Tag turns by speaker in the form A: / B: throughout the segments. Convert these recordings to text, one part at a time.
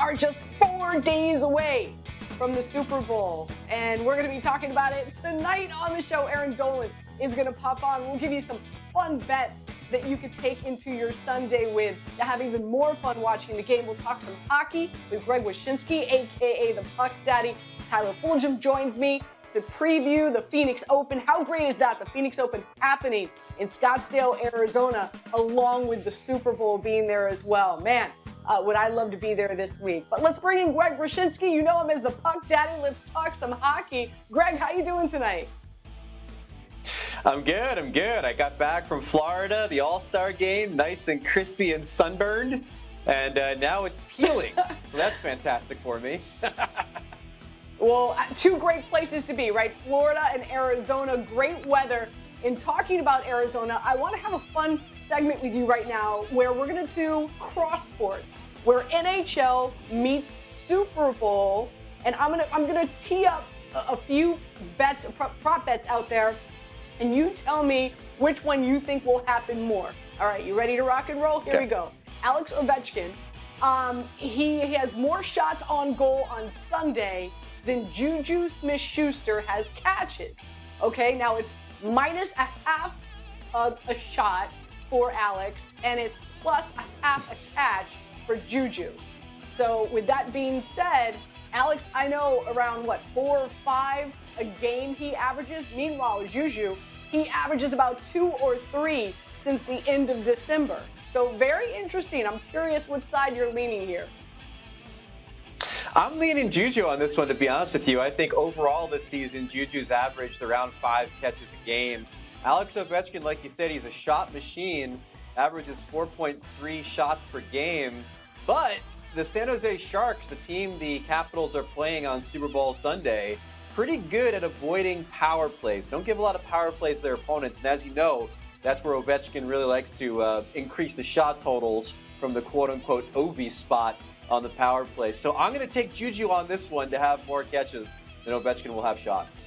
A: are just 4 days away from the Super Bowl, and we're going to be talking about it tonight on the show. Erin Dolan is going to pop on. We'll give you some fun bets that you could take into your Sunday with to have even more fun watching the game. We'll talk some hockey with Greg Wyshynski, a.k.a. the Puck Daddy. Tyler Fulghum joins me to preview the Phoenix Open. How great is that? The Phoenix Open happening in Scottsdale, Arizona, along with the Super Bowl being there as well. Man, would I love to be there this week. But let's bring in Greg Wyshynski. You know him as the Puck Daddy. Let's talk some hockey. Greg, how you doing tonight?
B: I'm good. I got back from Florida, the All-Star game, nice and crispy and sunburned, and now it's peeling. So that's fantastic for me.
A: Well, two great places to be, right? Florida and Arizona, great weather. In talking about Arizona, I want to have a fun segment with you right now where we're going to do cross sports, where NHL meets Super Bowl, and I'm going to tee up a few bets, prop bets out there, and you tell me which one you think will happen more. All right, you ready to rock and roll? Here we go. Alex Ovechkin, he has more shots on goal on Sunday than Juju Smith-Schuster has catches. Okay, now it's minus a half of a shot for Alex, and it's plus a half a catch for Juju. So with that being said, Alex, I know around 4 or 5 a game he averages. Meanwhile, Juju, he averages about 2 or 3 since the end of December. So very interesting. I'm curious what side you're leaning here.
B: I'm leaning Juju on this one, to be honest with you. I think overall this season, Juju's averaged around 5 catches a game. Alex Ovechkin, like you said, he's a shot machine, averages 4.3 shots per game. But the San Jose Sharks, the team the Capitals are playing on Super Bowl Sunday, pretty good at avoiding power plays. Don't give a lot of power plays to their opponents. And as you know, that's where Ovechkin really likes to increase the shot totals from the quote-unquote Ovi spot on the power play. So I'm going to take Juju on this one to have more catches than Ovechkin will have shots.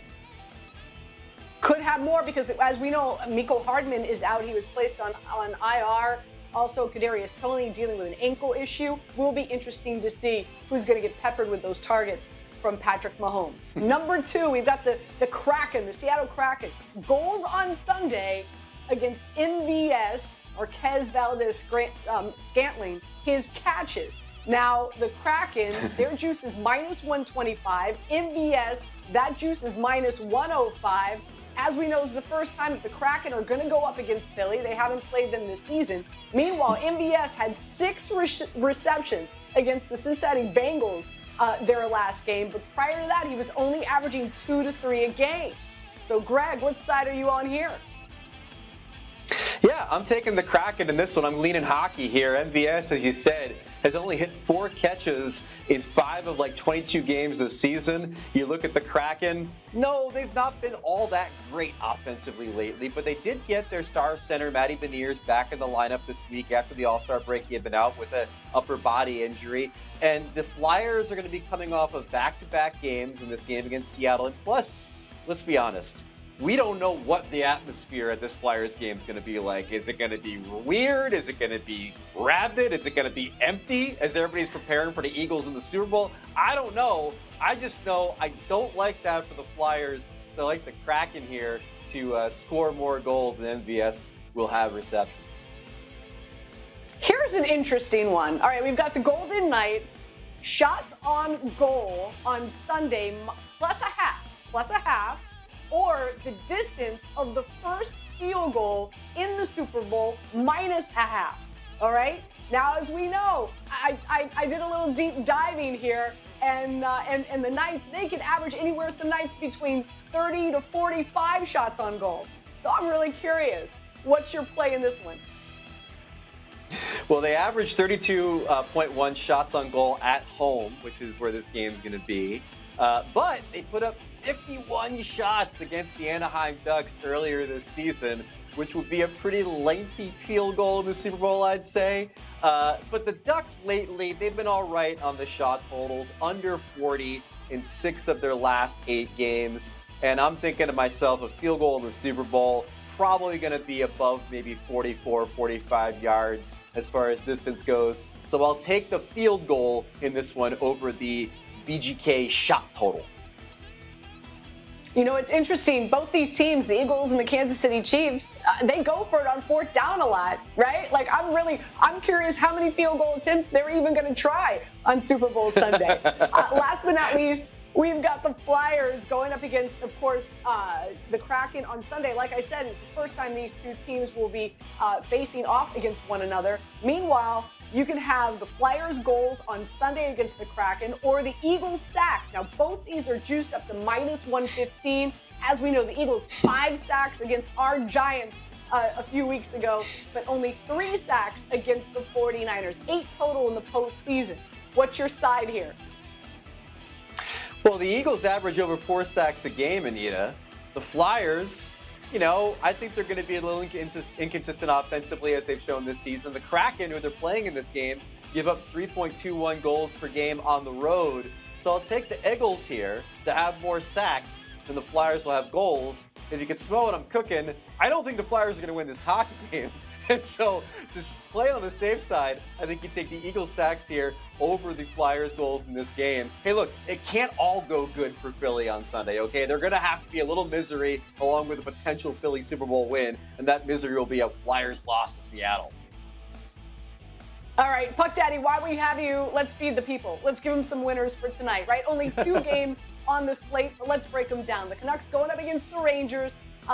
A: Could have more because, as we know, Mikko Hardman is out. He was placed on IR. Also, Kadarius Toney dealing with an ankle issue. Will be interesting to see who's going to get peppered with those targets from Patrick Mahomes. Number 2, we've got the Kraken, the Seattle Kraken. Goals on Sunday against MVS, Marquez Valdez-Scantling, his catches. Now, the Kraken, their juice is minus 125. MVS, that juice is minus 105. As we know, it's the first time that the Kraken are going to go up against Philly. They haven't played them this season. Meanwhile, MVS had 6 receptions against the Cincinnati Bengals their last game. But prior to that, he was only averaging 2 to 3 a game. So, Greg, what side are you on here?
B: Yeah, I'm taking the Kraken in this one. I'm leaning hockey here. MVS, as you said, has only hit 4 catches in 5 of 22 games this season. You look at the Kraken, no, they've not been all that great offensively lately, but they did get their star center, Matty Beniers, back in the lineup this week after the All-Star break. He had been out with an upper body injury. And the Flyers are going to be coming off of back-to-back games in this game against Seattle. And plus, let's be honest, we don't know what the atmosphere at this Flyers game is going to be like. Is it going to be weird? Is it going to be rabid? Is it going to be empty as everybody's preparing for the Eagles in the Super Bowl? I don't know. I just know I don't like that for the Flyers. So I like the Kraken here to score more goals than MVS will have receptions.
A: Here's an interesting one. All right, we've got the Golden Knights, shots on goal on Sunday, plus a half. Or the distance of the first field goal in the Super Bowl minus a half. All right? Now, as we know, I did a little deep diving here, and the Knights, they can average anywhere some nights between 30 to 45 shots on goal. So I'm really curious. What's your play in this one?
B: Well, they averaged 32.1 shots on goal at home, which is where this game's going to be. But they put up 51 shots against the Anaheim Ducks earlier this season, which would be a pretty lengthy field goal in the Super Bowl, I'd say. But the Ducks lately, they've been all right on the shot totals, under 40 in 6 of their last 8 games. And I'm thinking to myself, a field goal in the Super Bowl, probably going to be above maybe 44, 45 yards as far as distance goes. So I'll take the field goal in this one over the VGK shot total.
A: You know, it's interesting. Both these teams, the Eagles and the Kansas City Chiefs, they go for it on fourth down a lot, right? Like, I'm curious how many field goal attempts they're even going to try on Super Bowl Sunday. Last but not least, we've got the Flyers going up against, of course, the Kraken on Sunday. Like I said, it's the first time these two teams will be facing off against one another. Meanwhile, you can have the Flyers goals on Sunday against the Kraken or the Eagles sacks. Now, both these are juiced up to -115. As we know, the Eagles 5 sacks against our Giants a few weeks ago, but only 3 sacks against the 49ers. 8 total in the postseason. What's your side here?
B: Well, the Eagles average over 4 sacks a game, Anita. The Flyers, you know, I think they're going to be a little inconsistent offensively as they've shown this season. The Kraken, who they're playing in this game, give up 3.21 goals per game on the road. So I'll take the Eagles here to have more sacks than the Flyers will have goals. If you can smell what I'm cooking, I don't think the Flyers are going to win this hockey game. And so, just play on the safe side. I think you take the Eagles sacks here over the Flyers goals in this game. Hey, look, it can't all go good for Philly on Sunday, okay? They're going to have to be a little misery along with a potential Philly Super Bowl win, and that misery will be a Flyers loss to Seattle.
A: All right, Puck Daddy, while we have you, let's feed the people. Let's give them some winners for tonight, right? Only 2 games on the slate, but let's break them down. The Canucks going up against the Rangers.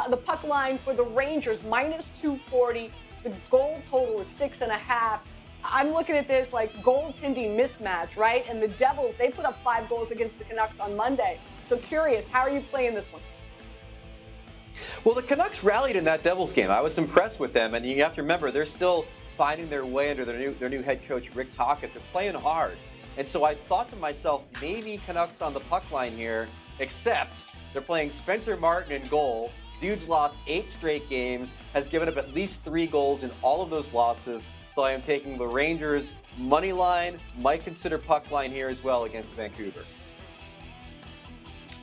A: The puck line for the Rangers, -240. The goal total is 6.5. I'm looking at this like goaltending mismatch, right? And the Devils, they put up 5 goals against the Canucks on Monday. So curious, how are you playing this one?
B: Well, the Canucks rallied in that Devils game. I was impressed with them, and you have to remember, they're still finding their way under their new head coach, Rick Tocchet. They're playing hard. And so I thought to myself, maybe Canucks on the puck line here, except they're playing Spencer Martin in goal. Dude's lost 8 straight games, has given up at least 3 goals in all of those losses. So I am taking the Rangers money line, might consider puck line here as well against Vancouver.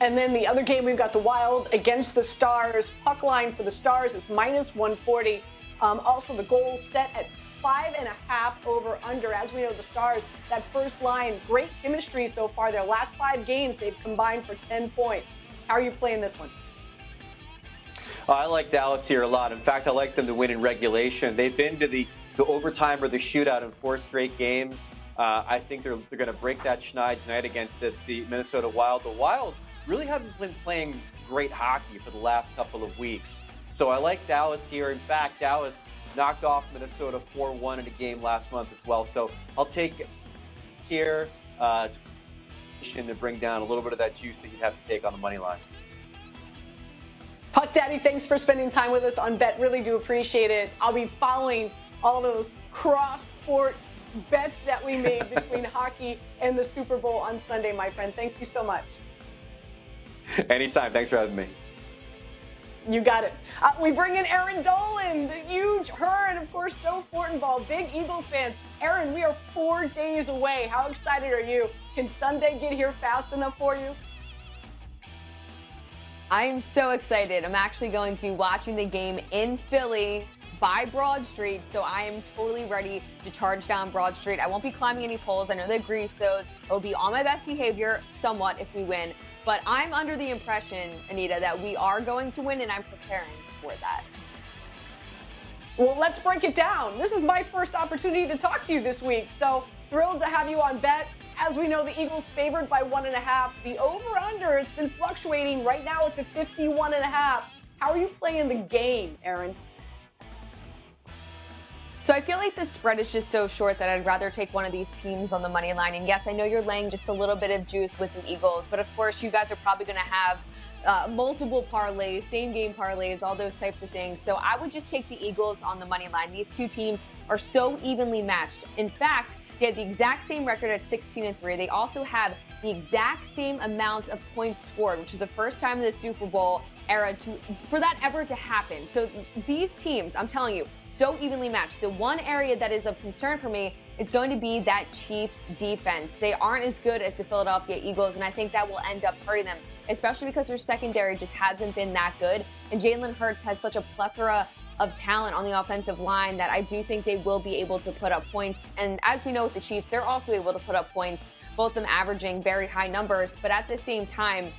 A: And then the other game, we've got the Wild against the Stars. Puck line for the Stars is -140. Also, the goal set at 5.5 over under. As we know, the Stars, that first line, great chemistry so far. Their last 5 games, they've combined for 10 points. How are you playing this one?
B: I like Dallas here a lot. In fact, I like them to win in regulation. They've been to the overtime or the shootout in 4 straight games. I think they're going to break that schneid tonight against the Minnesota Wild. The Wild really haven't been playing great hockey for the last couple of weeks. So I like Dallas here. In fact, Dallas knocked off Minnesota 4-1 in a game last month as well. So I'll take here to bring down a little bit of that juice that you'd have to take on the money line.
A: Puck Daddy, thanks for spending time with us on Bet. Really do appreciate it. I'll be following all those cross-sport bets that we made between hockey and the Super Bowl on Sunday, my friend. Thank you so much.
B: Anytime. Thanks for having me.
A: You got it. We bring in Erin Dolan, the huge, her, and of course, Joe Fortenbaugh, big Eagles fans. Erin, we are 4 days away. How excited are you? Can Sunday get here fast enough for you?
C: I am so excited. I'm actually going to be watching the game in Philly by Broad Street, so I am totally ready to charge down Broad Street. I won't be climbing any poles. I know they grease those. I will be on my best behavior somewhat if we win, but I'm under the impression, Anita, that we are going to win, and I'm preparing for that.
A: Well, let's break it down. This is my first opportunity to talk to you this week, so thrilled to have you on Bet. As we know, the Eagles favored by 1.5. The over-under, it's been fluctuating. Right now, it's at 51.5. How are you playing the game, Erin?
C: So I feel like the spread is just so short that I'd rather take one of these teams on the money line. And yes, I know you're laying just a little bit of juice with the Eagles, but of course you guys are probably going to have multiple parlays, same game parlays, all those types of things. So I would just take the Eagles on the money line. These two teams are so evenly matched. In fact, they have the exact same record at 16-3. They also have the exact same amount of points scored, which is the first time in the Super Bowl era for that ever to happen. So these teams, I'm telling you, so evenly matched. The one area that is of concern for me is going to be that Chiefs defense. They aren't as good as the Philadelphia Eagles, and I think that will end up hurting them, especially because their secondary just hasn't been that good. And Jalen Hurts has such a plethora of talent on the offensive line that I do think they will be able to put up points. And as we know with the Chiefs, they're also able to put up points, both of them averaging very high numbers. But at the same time,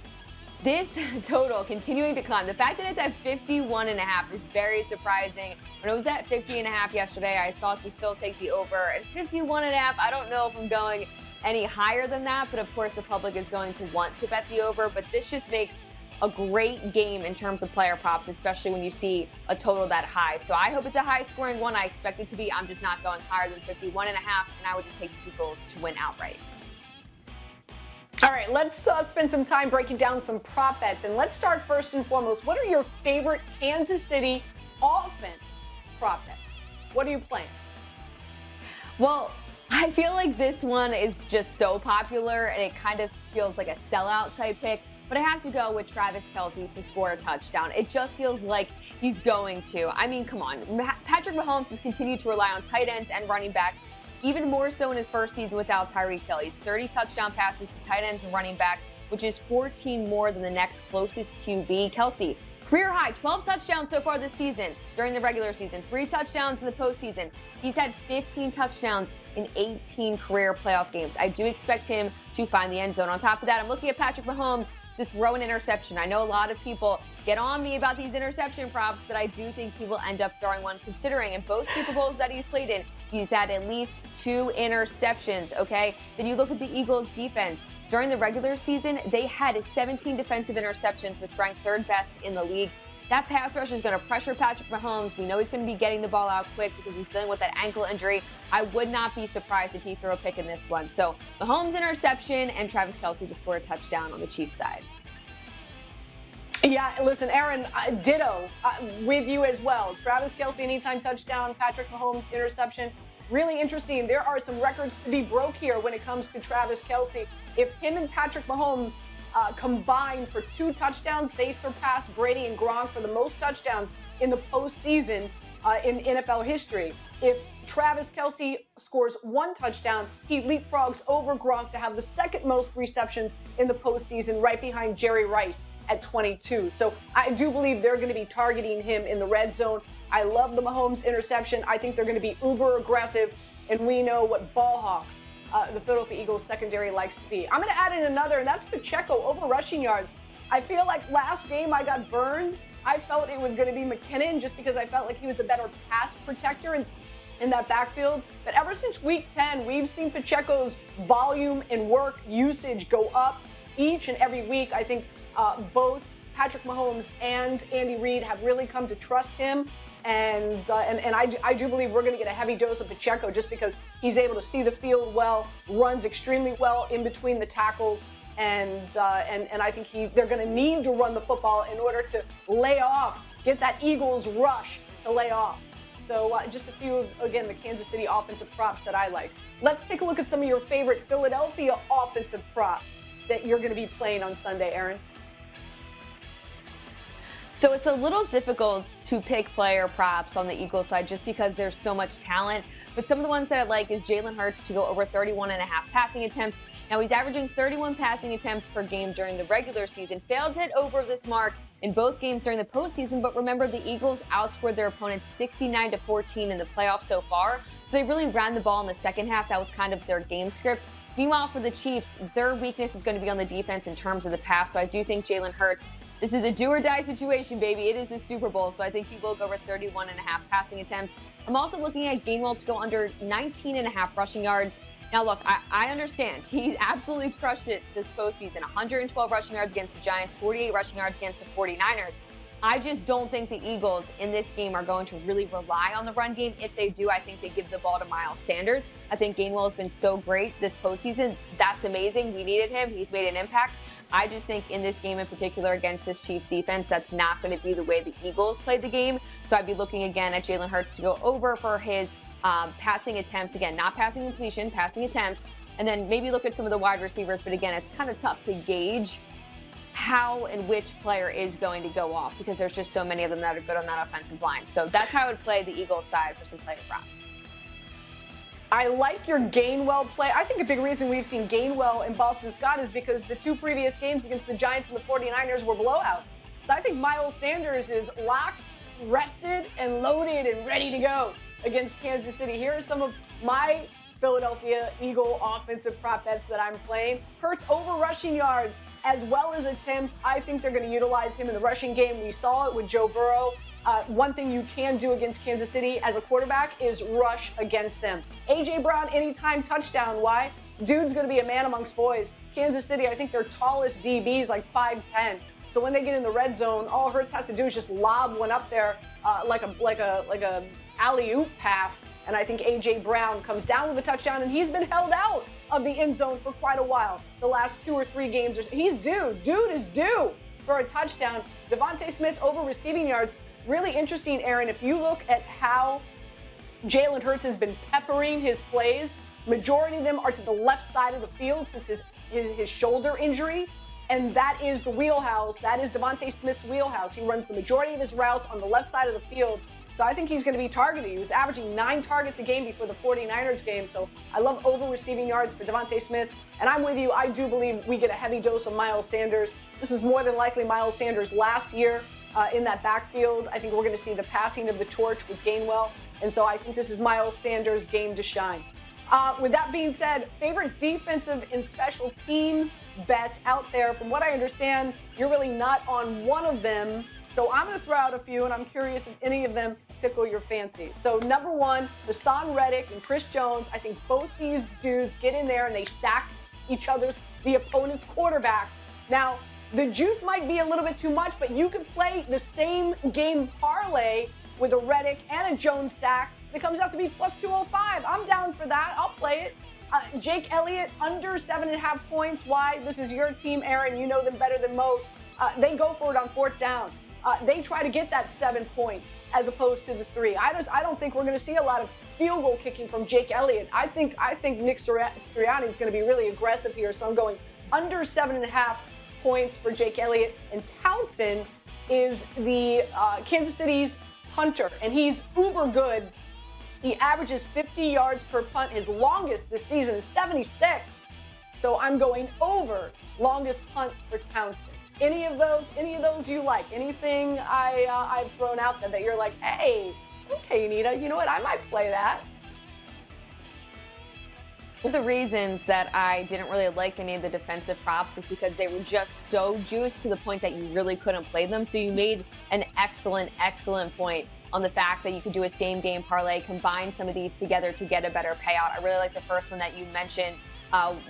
C: this total continuing to climb. The fact that it's at 51.5 is very surprising. When it was at 50.5 yesterday, I thought to still take the over. At 51.5, I don't know if I'm going any higher than that, but of course the public is going to want to bet the over. But this just makes a great game in terms of player props, especially when you see a total that high. So I hope it's a high-scoring one. I expect it to be. I'm just not going higher than 51.5, and I would just take the Eagles to win outright.
A: All right, let's spend some time breaking down some prop bets. And let's start first and foremost. What are your favorite Kansas City offense prop bets? What are you playing?
C: Well, I feel like this one is just so popular, and it kind of feels like a sellout type pick. But I have to go with Travis Kelce to score a touchdown. It just feels like he's going to. I mean, come on. Patrick Mahomes has continued to rely on tight ends and running backs, even more so in his first season without Tyreek Hill. He's 30 touchdown passes to tight ends and running backs, which is 14 more than the next closest QB. Kelce, career high, 12 touchdowns so far this season during the regular season, 3 touchdowns in the postseason. He's had 15 touchdowns in 18 career playoff games. I do expect him to find the end zone. On top of that, I'm looking at Patrick Mahomes to throw an interception. I know a lot of people get on me about these interception props, but I do think he will end up throwing one, considering in both Super Bowls that he's played in, he's had at least 2 interceptions, okay? Then you look at the Eagles' defense. During the regular season, they had 17 defensive interceptions, which ranked 3rd best in the league. That pass rush is going to pressure Patrick Mahomes. We know he's going to be getting the ball out quick because he's dealing with that ankle injury. I would not be surprised if he threw a pick in this one. So Mahomes interception and Travis Kelce to score a touchdown on the Chiefs side.
A: Yeah, listen, Erin, ditto with you as well. Travis Kelce, anytime touchdown, Patrick Mahomes, interception. Really interesting. There are some records to be broke here when it comes to Travis Kelce. If him and Patrick Mahomes combined for 2 touchdowns, they surpass Brady and Gronk for the most touchdowns in the postseason in NFL history. If Travis Kelce scores 1 touchdown, he leapfrogs over Gronk to have the 2nd most receptions in the postseason, right behind Jerry Rice at 22. So I do believe they're going to be targeting him in the red zone. I love the Mahomes interception. I think they're going to be uber aggressive, and we know what ball hawks the Philadelphia Eagles secondary likes to be. I'm going to add in another, and that's Pacheco over rushing yards. I feel like last game I got burned. I felt it was going to be McKinnon just because I felt like he was the better pass protector in that backfield. But ever since week 10, we've seen Pacheco's volume and work usage go up each and every week. I think both Patrick Mahomes and Andy Reid have really come to trust him. And I do believe we're going to get a heavy dose of Pacheco just because he's able to see the field well, runs extremely well in between the tackles, and I think they're going to need to run the football in order to lay off, get that Eagles rush to lay off. So just a few of, again, the Kansas City offensive props that I like. Let's take a look at some of your favorite Philadelphia offensive props that you're going to be playing on Sunday, Erin.
C: So it's a little difficult to pick player props on the Eagles side just because there's so much talent. But some of the ones that I like is Jalen Hurts to go over 31.5 passing attempts. Now he's averaging 31 passing attempts per game during the regular season. Failed to hit over this mark in both games during the postseason. But remember, the Eagles outscored their opponents 69-14 in the playoffs so far. So they really ran the ball in the second half. That was kind of their game script. Meanwhile, for the Chiefs, their weakness is going to be on the defense in terms of the pass. So I do think Jalen Hurts, this is a do-or-die situation, baby. It is a Super Bowl, so I think he will go over 31.5 passing attempts. I'm also looking at Gainwell to go under 19.5 rushing yards. Now, look, I understand. He absolutely crushed it this postseason. 112 rushing yards against the Giants, 48 rushing yards against the 49ers. I just don't think the Eagles in this game are going to really rely on the run game. If they do, I think they give the ball to Miles Sanders. I think Gainwell has been so great this postseason. That's amazing. We needed him. He's made an impact. I just think in this game in particular against this Chiefs defense, that's not going to be the way the Eagles played the game. So I'd be looking again at Jalen Hurts to go over for his passing attempts. Again, not passing completion, passing attempts. And then maybe look at some of the wide receivers. But again, it's kind of tough to gauge how and which player is going to go off because there's just so many of them that are good on that offensive line. So that's how I would play the Eagles side for some player props.
A: I like your Gainwell play. I think a big reason we've seen Gainwell and Boston Scott is because the 2 previous games against the Giants and the 49ers were blowouts. So I think Miles Sanders is locked rested and loaded and ready to go against Kansas City. Here are some of my Philadelphia Eagle offensive prop bets that I'm playing. Hurts over rushing yards as well as attempts. I think they're going to utilize him in the rushing game. We saw it with Joe Burrow. One thing you can do against Kansas City as a quarterback is rush against them. A.J. Brown, anytime touchdown. Why? Dude's going to be a man amongst boys. Kansas City, I think their tallest DB is like 5'10". So when they get in the red zone, all Hurts has to do is just lob one up there like a alley-oop pass. And I think A.J. Brown comes down with a touchdown, and he's been held out of the end zone for quite a while. The last 2 or 3 games, he's due. Dude is due for a touchdown. Devontae Smith over receiving yards. Really interesting, Erin. If you look at how Jalen Hurts has been peppering his plays, majority of them are to the left side of the field since his shoulder injury. And that is the wheelhouse. That is Devontae Smith's wheelhouse. He runs the majority of his routes on the left side of the field. So I think he's going to be targeted. He was averaging 9 targets a game before the 49ers game. So I love over receiving yards for Devontae Smith. And I'm with you. I do believe we get a heavy dose of Miles Sanders. This is more than likely Miles Sanders last year in that backfield. I think we're going to see the passing of the torch with Gainwell. And so I think this is Miles Sanders' game to shine. With that being said, favorite defensive and special teams bets out there. From what I understand, you're really not on one of them. So I'm going to throw out a few, and I'm curious if any of them tickle your fancy. So number 1, Hassan Reddick and Chris Jones. I think both these dudes get in there and they sack the opponent's quarterback. Now, the juice might be a little bit too much, but you could play the same game parlay with a Reddick and a Jones sack. It comes out to be plus 205. I'm down for that. I'll play it. Jake Elliott under 7.5 points. Why? This is your team, Erin. You know them better than most. They go for it on 4th down. They try to get that 7 points as opposed to the 3. I don't think we're going to see a lot of field goal kicking from Jake Elliott. I think Nick Sirianni is going to be really aggressive here. So I'm going under 7.5 points for Jake Elliott. And Townsend is the Kansas City's punter, and he's uber good. He averages 50 yards per punt. His longest this season is 76. So I'm going over longest punt for Townsend. Any of those you like? Anything I've thrown out there that you're like, hey, okay, Anita, you know what? I might play that.
C: One of the reasons that I didn't really like any of the defensive props was because they were just so juiced to the point that you really couldn't play them. So you made an excellent point on the fact that you could do a same game parlay, combine some of these together to get a better payout. I really like the first one that you mentioned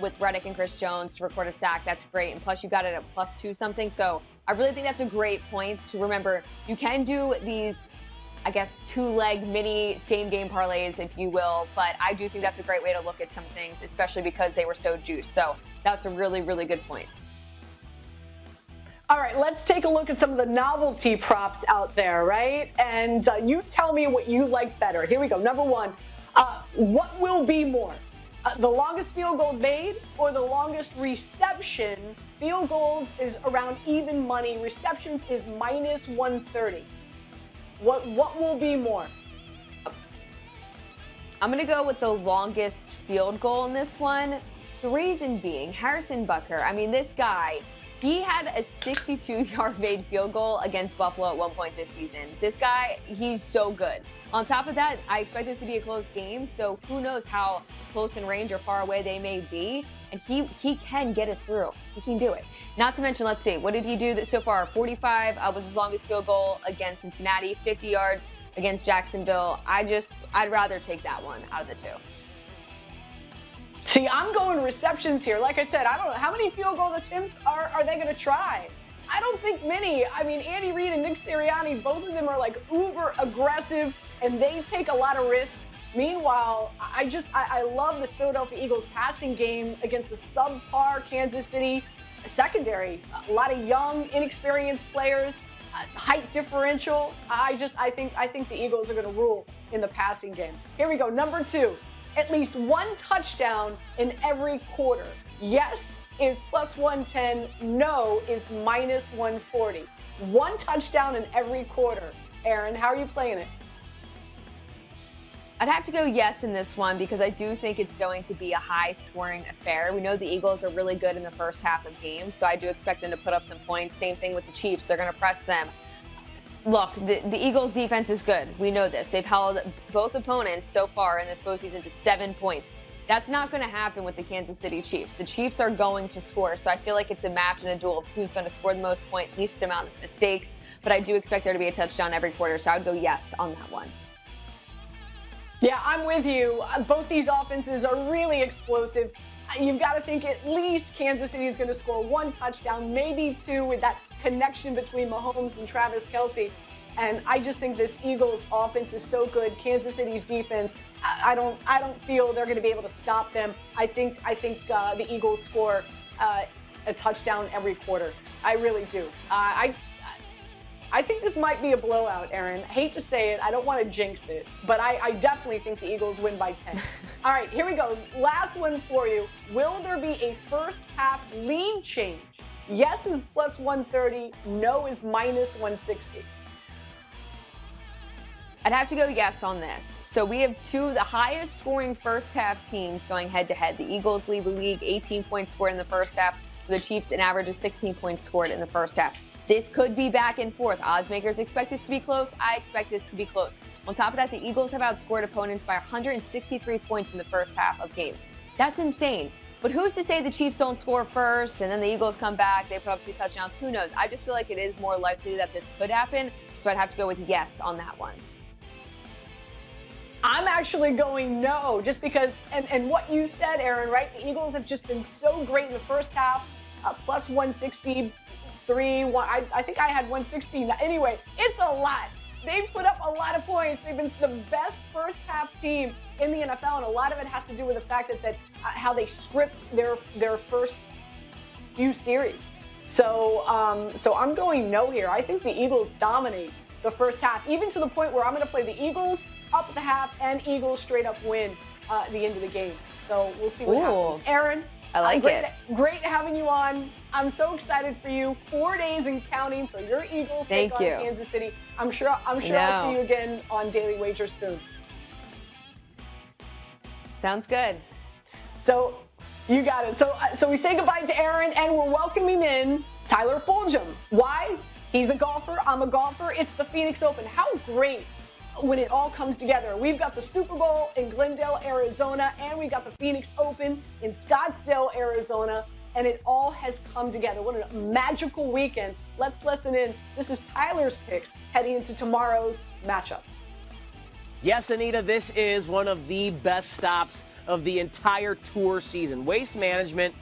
C: with Reddick and Chris Jones to record a sack. That's great. And plus you got it at plus 2 something. So I really think that's a great point to remember. You can do these, I guess, 2-leg mini same game parlays, if you will. But I do think that's a great way to look at some things, especially because they were so juiced. So that's a really good point.
A: All right, let's take a look at some of the novelty props out there, right? And you tell me what you like better. Here we go. Number 1, what will be more? The longest field goal made or the longest reception? Field goals is around even money. Receptions is minus 130. What will be more?
C: I'm going to go with the longest field goal in this one. The reason being, Harrison Butker. I mean, this guy, he had a 62-yard made field goal against Buffalo at one point this season. This guy, he's so good. On top of that, I expect this to be a close game, so who knows how close in range or far away they may be, and he can get it through. He can do it. Not to mention, let's see, what did he do so far? 45 was his longest field goal against Cincinnati, 50 yards against Jacksonville. I'd rather take that one out of the 2.
A: See, I'm going receptions here. Like I said, I don't know. How many field goal attempts are they going to try? I don't think many. I mean, Andy Reid and Nick Sirianni, both of them are like uber aggressive, and they take a lot of risks. Meanwhile, I love this Philadelphia Eagles passing game against the subpar Kansas City secondary. A lot of young, inexperienced players, height differential. I think the Eagles are going to rule in the passing game. Here we go. Number 2. At least one touchdown in every quarter. Yes is plus 110. No is minus 140. One touchdown in every quarter. Erin, how are you playing it?
C: I'd have to go yes in this one because I do think it's going to be a high-scoring affair. We know the Eagles are really good in the first half of games, so I do expect them to put up some points. Same thing with the Chiefs. They're going to press them. Look, the Eagles' defense is good. We know this. They've held both opponents so far in this postseason to 7 points. That's not going to happen with the Kansas City Chiefs. The Chiefs are going to score, so I feel like it's a match and a duel of who's going to score the most points, least amount of mistakes. But I do expect there to be a touchdown every quarter, so I would go yes on that one.
A: Yeah, I'm with you. Both these offenses are really explosive. You've got to think at least Kansas City is going to score 1 touchdown, maybe 2, with that connection between Mahomes and Travis Kelce. And I just think this Eagles offense is so good. Kansas City's defense, I don't feel they're going to be able to stop them. I think the Eagles score a touchdown every quarter. I really do. I think this might be a blowout, Erin. I hate to say it. I don't want to jinx it. But I definitely think the Eagles win by 10. All right, here we go. Last one for you. Will there be a first half lead change? Yes is plus 130. No is minus 160.
C: I'd have to go yes on this. So we have 2 of the highest scoring first half teams going head to head. The Eagles lead the league 18 points scored in the first half. The Chiefs an average of 16 points scored in the first half. This could be back and forth. Odds makers expect this to be close. I expect this to be close. On top of that, the Eagles have outscored opponents by 163 points in the first half of games. That's insane. But who's to say the Chiefs don't score first and then the Eagles come back, they put up 2 touchdowns? Who knows? I just feel like it is more likely that this could happen. So I'd have to go with yes on that one.
A: I'm actually going no, just because, and what you said, Erin, right? The Eagles have just been so great in the first half, plus 163. I think I had 160. Anyway, it's a lot. They've put up a lot of points. They've been the best first half team in the NFL, and a lot of it has to do with the fact that how they script their first few series. So I'm going no here. I think the Eagles dominate the first half, even to the point where I'm going to play the Eagles up the half and Eagles straight up win at the end of the game. So we'll see what happens. Erin,
C: I like it.
A: Great having you on. I'm so excited for you. 4 days and counting. So your Eagles take on Kansas City. I'm sure I'll see you again on Daily Wagers soon.
C: Sounds good.
A: So you got it. So we say goodbye to Erin and we're welcoming in Tyler Fulghum. Why? He's a golfer. I'm a golfer. It's the Phoenix Open. How great when it all comes together. We've got the Super Bowl in Glendale, Arizona, and we got the Phoenix Open in Scottsdale, Arizona, and it all has come together. What a magical weekend. Let's listen in. This is Tyler's picks heading into tomorrow's matchup.
D: Yes, Anita, this is one of the best stops of the entire tour season. Waste Management,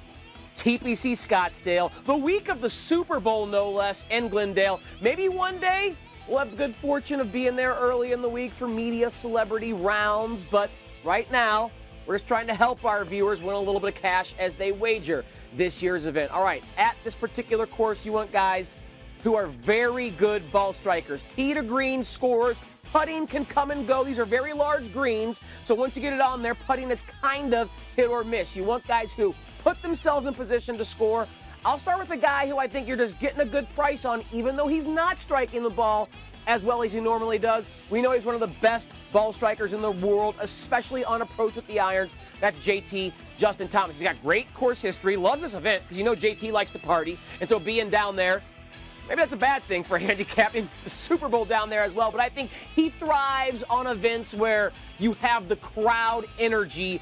D: TPC Scottsdale, the week of the Super Bowl, no less, in Glendale. Maybe one day we'll have the good fortune of being there early in the week for media celebrity rounds, but right now, we're just trying to help our viewers win a little bit of cash as they wager this year's event. All right, at this particular course, you want guys who are very good ball strikers. Tee to green scores, putting can come and go. These are very large greens, so once you get it on there, putting is kind of hit or miss. You want guys who put themselves in position to score. I'll start with a guy who I think you're just getting a good price on, even though he's not striking the ball as well as he normally does. We know he's one of the best ball strikers in the world, especially on approach with the irons. That's JT, Justin Thomas. He's got great course history, loves this event because you know JT likes to party, and so being down there, maybe that's a bad thing for handicapping the Super Bowl down there as well, but I think he thrives on events where you have the crowd energy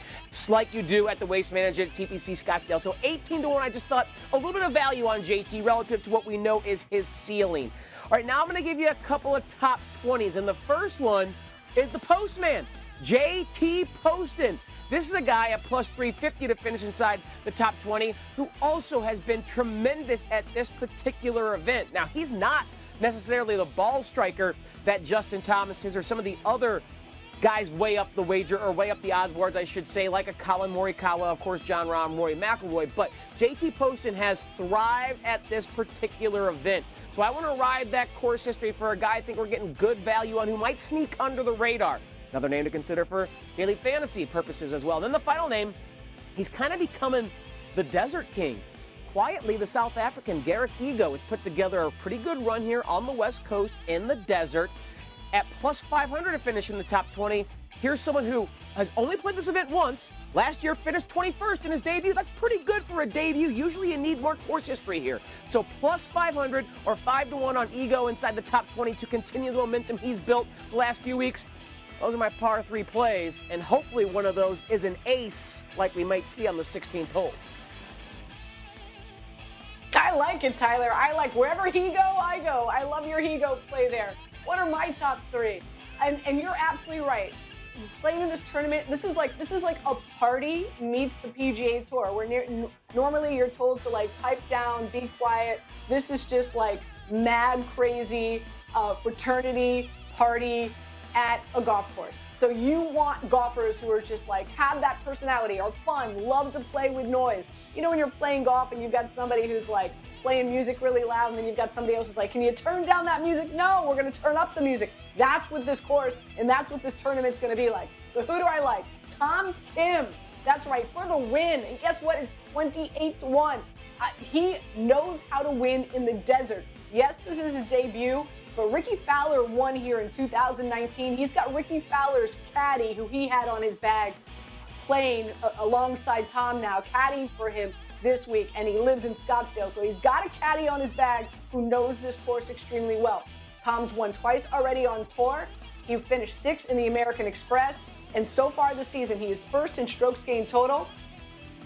D: like you do at the Waste Management TPC Scottsdale. So 18-1, I just thought a little bit of value on JT relative to what we know is his ceiling. All right, now I'm going to give you a couple of top 20s, and the first one is the Postman, JT Poston. This is a guy at plus 350 to finish inside the top 20 who also has been tremendous at this particular event. Now, he's not necessarily the ball striker that Justin Thomas is or some of the other guys way up the wager or way up the odds boards, I should say, like a Colin Morikawa, of course, John Rahm, Rory McIlroy. But JT Poston has thrived at this particular event. So I want to ride that course history for a guy I think we're getting good value on who might sneak under the radar. Another name to consider for daily fantasy purposes as well. Then the final name, he's kind of becoming the Desert King. Quietly, the South African Gareth Ego has put together a pretty good run here on the West Coast in the desert. At plus 500 to finish in the top 20, here's someone who has only played this event once. Last year finished 21st in his debut. That's pretty good for a debut. Usually you need more course history here. So plus 500 or 5-1 on Ego inside the top 20 to continue the momentum he's built the last few weeks. Those are my par 3 plays, and hopefully one of those is an ace like we might see on the 16th hole.
A: I like it, Tyler. I like wherever he go, I go. I love your he go play there. What are my top 3? And you're absolutely right. Playing in this tournament, this is like a party meets the PGA Tour. Where normally you're told to like pipe down, be quiet. This is just like mad crazy fraternity party at a golf course. So you want golfers who are just like have that personality, are fun, love to play with noise. You know when you're playing golf and you've got somebody who's like playing music really loud, and then you've got somebody else who's like, can you turn down that music? No, we're gonna turn up the music. That's what this course and that's what this tournament's gonna be like. So who do I like? Tom Kim. That's right, for the win. And guess what? It's 28-1. He knows how to win in the desert. Yes, this is his debut, but Ricky Fowler won here in 2019. He's got Ricky Fowler's caddy, who he had on his bag, playing alongside Tom now, caddying for him this week, and he lives in Scottsdale. So he's got a caddy on his bag who knows this course extremely well. Tom's won twice already on tour. He finished 6th in the American Express, and so far this season, he is 1st in strokes gained total.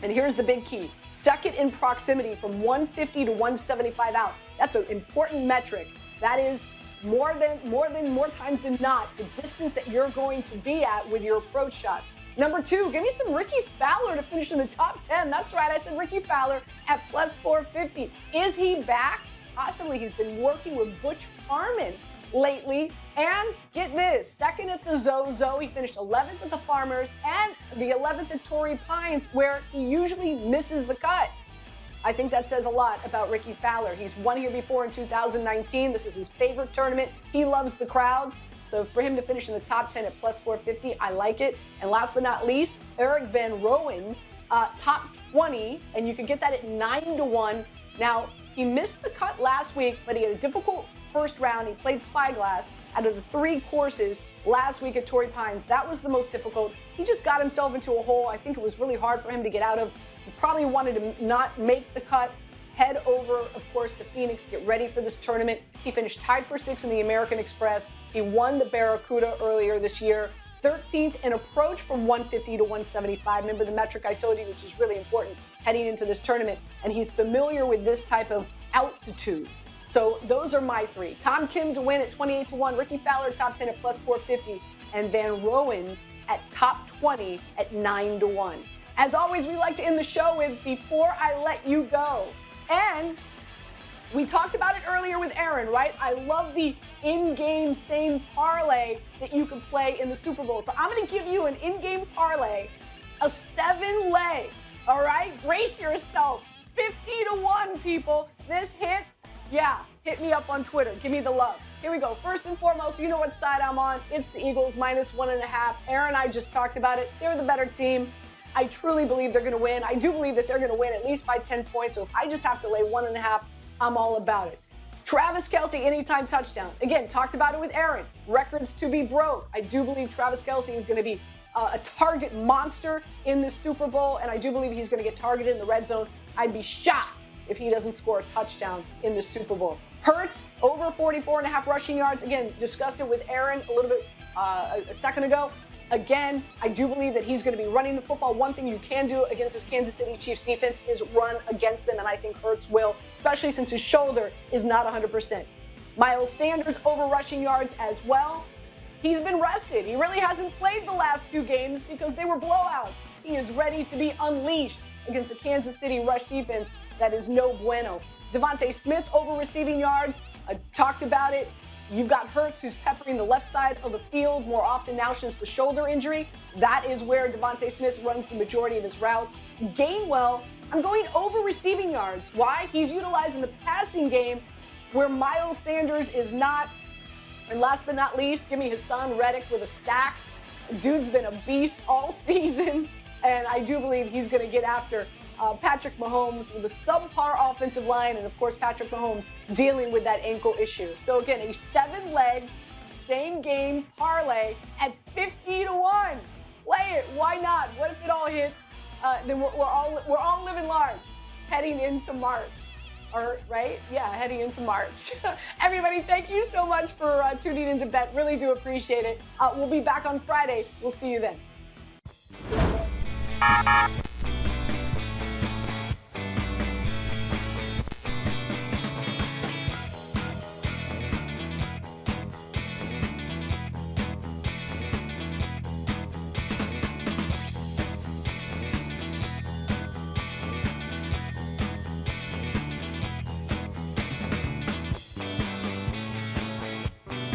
A: And here's the big key. 2nd in proximity from 150 to 175 out. That's an important metric. That is more times than not the distance that you're going to be at with your approach shots. Number 2, give me some Ricky Fowler to finish in the top 10. That's right, I said Ricky Fowler at plus 450. Is he back? Possibly. He's been working with Butch Harmon lately. And get this, 2nd at the Zozo. He finished 11th at the Farmers and the 11th at Torrey Pines, where he usually misses the cut. I think that says a lot about Ricky Fowler. He's won here before in 2019. This is his favorite tournament. He loves the crowds. So for him to finish in the top 10 at plus 450, I like it. And last but not least, Eric Van Rooyen, top 20, and you could get that at 9-1. Now, he missed the cut last week, but he had a difficult first round. He played Spyglass out of the 3 courses last week at Torrey Pines. That was the most difficult. He just got himself into a hole I think it was really hard for him to get out of. He probably wanted to not make the cut, head over, of course, to Phoenix, get ready for this tournament. He finished tied for 6th in the American Express. He won the Barracuda earlier this year. 13th in approach from 150 to 175. Remember the metric I told you, which is really important heading into this tournament. And he's familiar with this type of altitude. So those are my 3. Tom Kim to win at 28-1. Ricky Fowler top 10 at plus 450. And Van Rooyen at top 20 at 9-1. As always, we like to end the show with Before I Let You Go. And we talked about it earlier with Erin, right? I love the in-game same parlay that you can play in the Super Bowl. So I'm going to give you an in-game parlay, a 7-leg, all right? Brace yourself. 50-1, people. This hits. Yeah, hit me up on Twitter. Give me the love. Here we go. First and foremost, you know what side I'm on. It's the Eagles minus 1.5. Erin and I just talked about it. They're the better team. I truly believe they're going to win. I do believe that they're going to win at least by 10 points. So if I just have to lay 1.5, I'm all about it. Travis Kelce, anytime touchdown. Again, talked about it with Erin. Records to be broke. I do believe Travis Kelce is going to be a target monster in this Super Bowl, and I do believe he's going to get targeted in the red zone. I'd be shocked if he doesn't score a touchdown in the Super Bowl. Hurts, over 44.5 rushing yards. Again, discussed it with Erin a little bit a second ago. Again, I do believe that he's going to be running the football. One thing you can do against this Kansas City Chiefs defense is run against them, and I think Hurts will, especially since his shoulder is not 100%. Miles Sanders over rushing yards as well. He's been rested. He really hasn't played the last 2 games because they were blowouts. He is ready to be unleashed against the Kansas City rush defense that is no bueno. Devontae Smith over receiving yards. I talked about it. You've got Hurts, who's peppering the left side of the field more often now since the shoulder injury. That is where Devontae Smith runs the majority of his routes. Gainwell, I'm going over receiving yards. Why? He's utilizing the passing game where Miles Sanders is not. And last but not least, give me Hassan Reddick with a sack. Dude's been a beast all season, and I do believe he's going to get after Patrick Mahomes with a subpar offensive line, and of course Patrick Mahomes dealing with that ankle issue. So again, a 7-leg, same game parlay at 50-1. Play it. Why not? What if it all hits? Then we're all living large, heading into March. Or, right? Yeah, heading into March. Everybody, thank you so much for tuning into Bet. Really do appreciate it. We'll be back on Friday. We'll see you then.